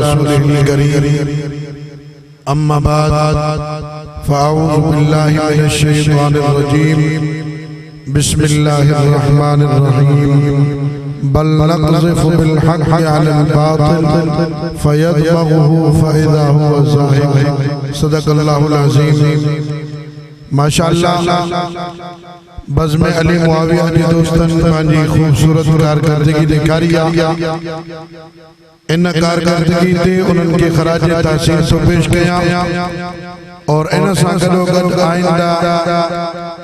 रसूलिल करीम अम्मा बाद फ़अऊज़ु बिल्लाहि मिनश शैतानिर रजीम बिस्मिल्लाहिर रहमानिर रहीम बल नक़ज़िफ़ु बिल हक़्क़ि अलल बातिल फ़यदमग़ुहु फ़इज़ा हुवा ज़ाहिक़ सदक़ल्लाहुल अज़ीम। माशाअल्लाह बज़्म अली मुआविया जी दोस्तन पंहिंजी खूबसूरत कारकर्दगी ॾेखारी आहे। इन कारकर्दगी ते उन्हनि खे ख़राज तहसीन तो पेश कयां और इन सां गॾोगॾु आइंदा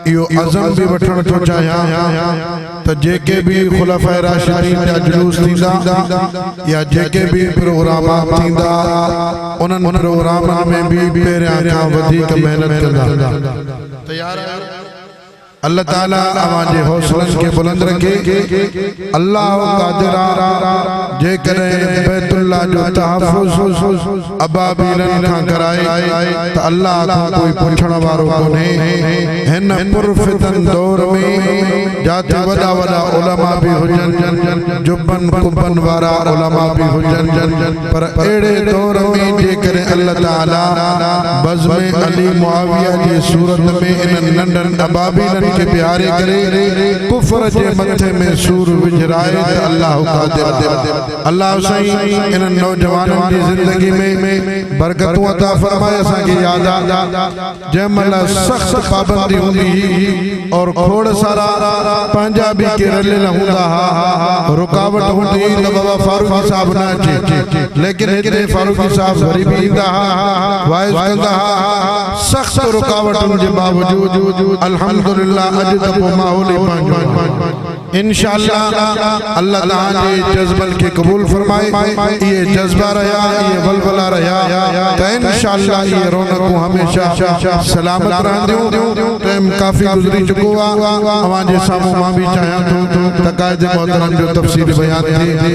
इहो अज़म बि वठण थो चाहियां त जेके बि ख़ुलाफ़ाए राशिदीन जा जुलूस थींदा या जेके बि प्रोग्राम थींदा उन्हनि प्रोग्रामनि में बि पहिरियां खां वधीक महिनत कंदा। तयार अल्लाह ताला अवांजे हौसलन के बुलंद रखे। अल्लाह कादिर जे करे बैतुल्लाह जो तहफ़्फ़ुज़ अबाबीलन खां कराए त अल्लाह खां कोई पुछण वारो कोन्हे। हिन पुरफितन दौर में जाते वॾा वॾा उलमा भी हुजन जुबन कुबन वारा उलमा भी हुजन पर अहिड़े दौर में जे करे अल्लाह ताला बज़्म अली मुआविया जी सूरत में इन नंढन अबाबीलन के प्यारे करे कुफ्र जे मथे में सूर विझराए अल्लाह कादिर। अल्लाह सही इन नौजवानों की जिंदगी में बरकतों अता फरमाए। असा की याद आ जमल सख्त पाबंदी हुंदी और खोड़ सारा पंजाबी के रले हुंदा रुकावट हुंदी त बाबा फारूकी साहब ना अचे लेकिन इतने फारूकी साहब वरी भी इंदा वाइस कंदा सख्त रुकावटन के बावजूद अल्हम्दुलिल्लाह अज तक माहौल इंशाअल्लाह अल्लाह ताला जे जज्बल के कबूल फरमाए। ये जज्बा रहा ये वलवला रहा तो इंशाअल्लाह ये रौनकों हमेशा सलामत रहंदियूं। टाइम काफी गुजरी चुको आ अवांजे सामू मां भी चाहियां तो तकायद मोहतरम जो तफसील बयान थे।